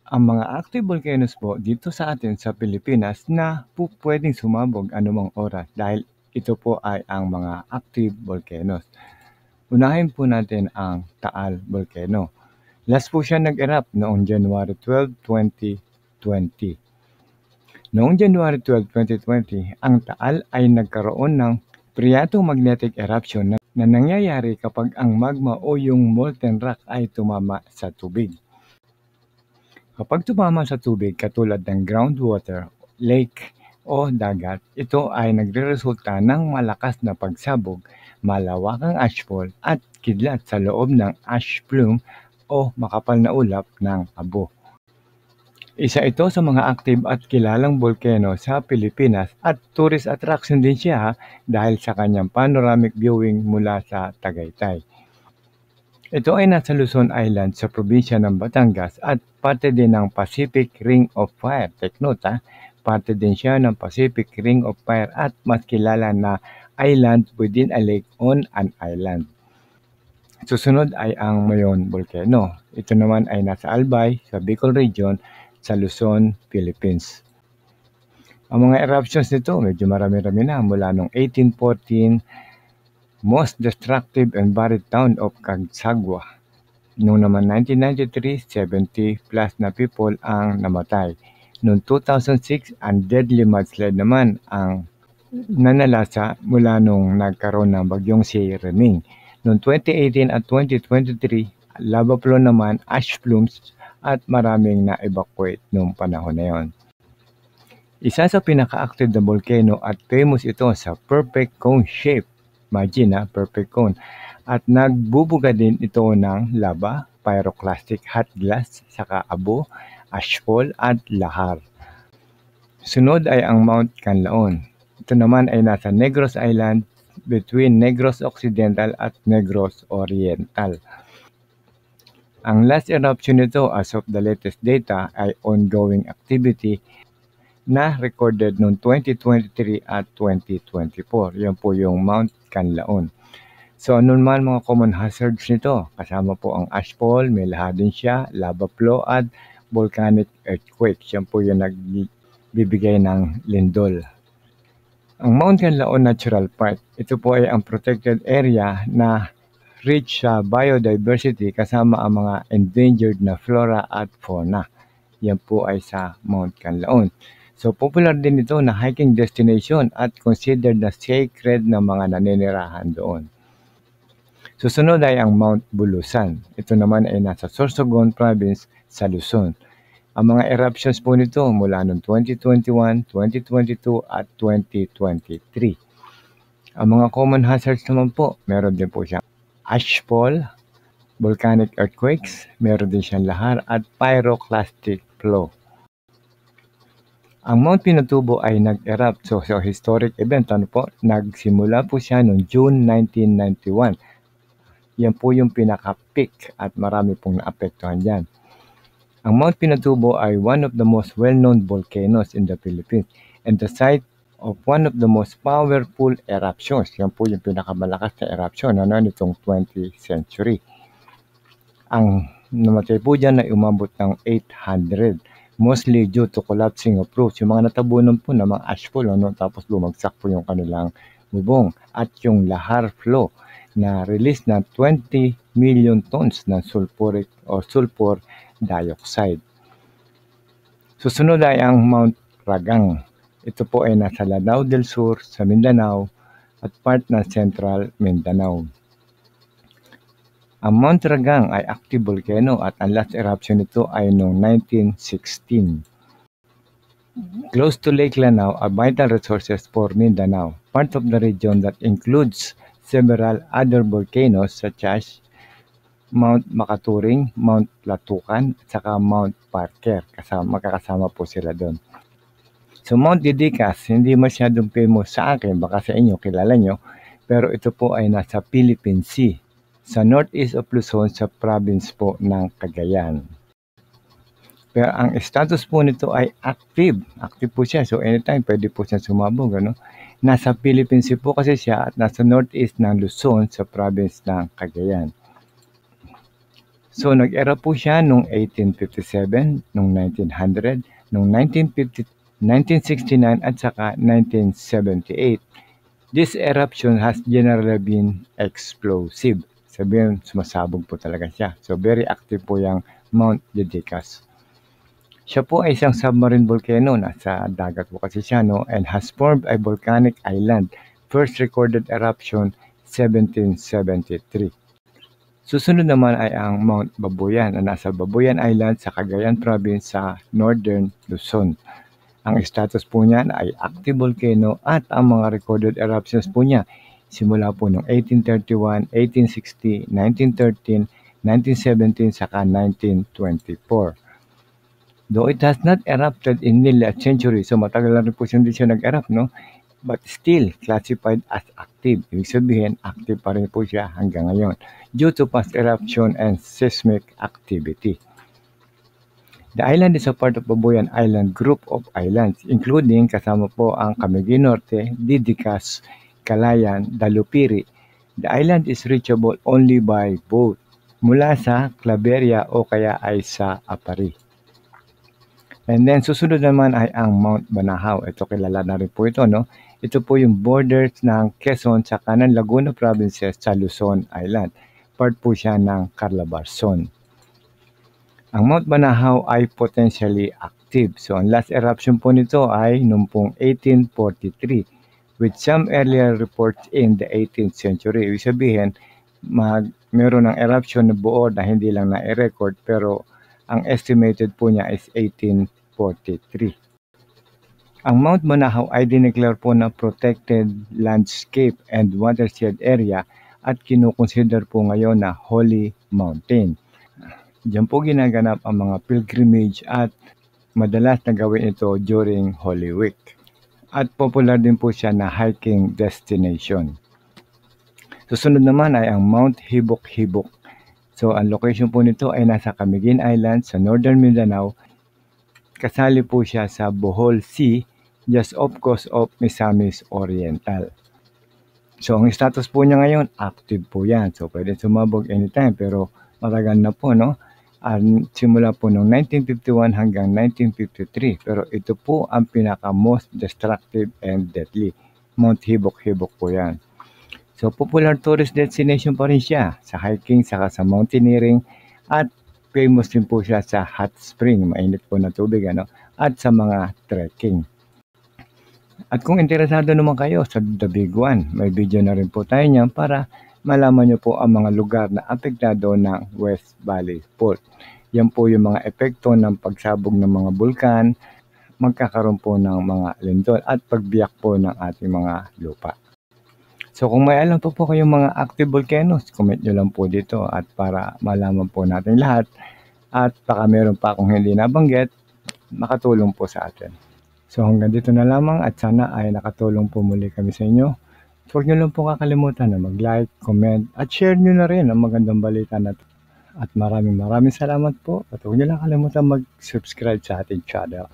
Ang mga active volcanoes po dito sa atin sa Pilipinas na pwedeng sumabog anumang oras dahil ito po ay ang mga active volcanoes. Unahin po natin ang Taal Volcano. Last po siya nag-erupt noong January 12, 2020. Noong January 12, 2020, ang Taal ay nagkaroon ng phreatomagnetic eruption na nangyayari kapag ang magma o yung molten rock ay tumama sa tubig. Kapag tumama sa tubig katulad ng groundwater, lake o dagat, ito ay nagreresulta ng malakas na pagsabog, malawakang ashfall at kidlat sa loob ng ash plume o makapal na ulap ng abo. Isa ito sa mga active at kilalang volcano sa Pilipinas at tourist attraction din siya dahil sa kanyang panoramic viewing mula sa Tagaytay. Ito ay nasa Luzon Island sa probinsya ng Batangas at parte din ng Pacific Ring of Fire. Take note parte din siya ng Pacific Ring of Fire at mas kilala na island within a lake on an island. Susunod ay ang Mayon Volcano. Ito naman ay nasa Albay sa Bicol Region sa Luzon, Philippines. Ang mga eruptions nito medyo marami-rami na mula noong 1814, most destructive and buried town of Cagsagua. Noong naman 1993, 70 plus na people ang namatay. Noong 2006, ang deadly mudslide naman ang nanalasa mula nung nagkaroon ng bagyong si Reming. Noong 2018 at 2023, lava flow naman, ash plumes, at maraming na-evacuate noong panahon na yon. Isa sa pinaka-active na volcano at famous ito sa perfect cone shape. Imagine perfect cone. At nagbubuga din ito ng lava, pyroclastic hot glass, saka abo, ashfall at lahar. Sunod ay ang Mount Canlaon. Ito naman ay nasa Negros Island between Negros Occidental at Negros Oriental. Ang last eruption nito as of the latest data ay ongoing activity na recorded noong 2023 at 2024. Yan po yung Mount Canlaon. So ano naman mga common hazards nito? Kasama po ang ashfall, may laha din siya, lava flow at volcanic earthquake. Yan po yung nagbibigay ng lindol. Ang Mount Canlaon Natural Park, ito po ay ang protected area na rich sa biodiversity kasama ang mga endangered na flora at fauna. Yan po ay sa Mount Canlaon. So popular din ito na hiking destination at considered na sacred ng mga naninirahan doon. Susunod ay ang Mount Bulusan. Ito naman ay nasa Sorsogon Province sa Luzon. Ang mga eruptions po nito mula noong 2021, 2022 at 2023. Ang mga common hazards naman po, meron din po siyang ashfall, volcanic earthquakes, meron din siyang lahar at pyroclastic flow. Ang Mount Pinatubo ay nag-erupt. So historic event, nagsimula po siya noong June 1991. Yan po yung pinaka-peak at marami pong naapektuhan dyan. Ang Mount Pinatubo ay one of the most well-known volcanoes in the Philippines and the site of one of the most powerful eruptions. Yan po yung pinakamalakas na eruption nitong 20th century. Ang namatay po dyan ay umabot ng 800, mostly due to collapsing of roofs. Yung mga natabunan po na mga ashfall, tapos bumagsak po yung kanilang bubong. At yung lahar flow na release na 20 million tons ng sulfuric o sulfur dioxide. Susunod ay ang Mount Ragang. Ito po ay nasa Lanao del Sur sa Mindanao at part ng Central Mindanao. Ang Mount Ragang ay active volcano at ang last eruption nito ay noong 1916. Close to Lake Lanao are vital resources for Mindanao, part of the region that includes several other volcanoes such as Mount Makaturing, Mount Latukan, at saka Mount Parker. Magkakasama po sila doon. So Mount Didicas, hindi masyadong famous sa akin, baka sa inyo, kilala nyo, pero ito po ay nasa Philippine Sea, sa northeast of Luzon sa province po ng Cagayan. Pero ang status po nito ay active. Active po siya, so anytime pwede po siya sumabog. Nasa Philippine Sea po kasi siya at nasa northeast ng Luzon sa province ng Cagayan. So nag-erupt po siya noong 1857, noong 1900, noong 1950, 1969 at saka 1978. This eruption has generally been explosive. Sabihin, sumasabog po talaga siya. So very active po yung Mount Didicas. Siya po ay isang submarine volcano. Nasa dagat po kasi siya, no? And has formed a volcanic island. First recorded eruption 1773. Susunod naman ay ang Mount Babuyan na nasa Babuyan Island sa Cagayan Province sa Northern Luzon. Ang status po niyan ay active volcano at ang mga recorded eruptions po niya simula po noong 1831, 1860, 1913, 1917 saka 1924. Though it has not erupted in nearly a century, so matagal na rin po hindi siya nag-erupt, no? But still classified as active. Ibig sabihin, active pa rin po siya hanggang ngayon due to past eruption and seismic activity. The island is a part of Babuyan Island group of islands, including kasama po ang Camiguin Norte, Didicas, Calayan, Dalupiri. The island is reachable only by boat mula sa Claveria o kaya ay sa Apari. And then susunod naman ay ang Mount Banahaw. Ito kilala na rin po ito, no? Ito po yung borders ng Quezon sa kanan Laguna provinces sa Luzon Island. Part po siya ng Calabarzon. Ang Mount Banahaw ay potentially active. So ang last eruption po nito ay noong pong 1843 with some earlier reports in the 18th century. Ibig sabihin, meron ng eruption na buo na hindi lang na-record pero ang estimated po niya is 1843. Ang Mount Banahaw ay dineclare po na protected landscape and watershed area at kinukonsider po ngayon na holy mountain. Diyan po ginaganap ang mga pilgrimage at madalas na gawin ito during Holy Week. At popular din po siya na hiking destination. Susunod naman ay ang Mount Hibok-Hibok. So ang location po nito ay nasa Camiguin Island sa Northern Mindanao. Kasali po siya sa Bohol Sea, just off coast of Misamis Oriental. So ang status po niya ngayon, active po yan. So pwede sumabog anytime pero matagal na po, no? Simula po noong 1951 hanggang 1953. Pero ito po ang pinaka most destructive and deadly. Mount Hibok-Hibok po yan. So popular tourist destination pa rin siya sa hiking saka sa mountaineering at famous din po siya sa hot spring, mainit po na tubig, ano, at sa mga trekking. At kung interesado naman kayo sa The Big One, may video na rin po tayo niyan para malaman nyo po ang mga lugar na apektado ng West Valley Fault. Yan po yung mga epekto ng pagsabog ng mga bulkan, magkakaroon po ng mga lindol at pagbiyak po ng ating mga lupa. So kung may alam po kayong mga active volcanoes, comment nyo lang po dito at para malaman po natin lahat at baka meron pa akong hindi nabanggit, makatulong po sa atin. So hanggang dito na lamang at sana ay nakatulong po muli kami sa inyo. Huwag nyo lang po kakalimutan na mag-like, comment at share nyo na rin ang magandang balita na ito. At maraming salamat po at huwag nyo lang kalimutan mag-subscribe sa ating channel.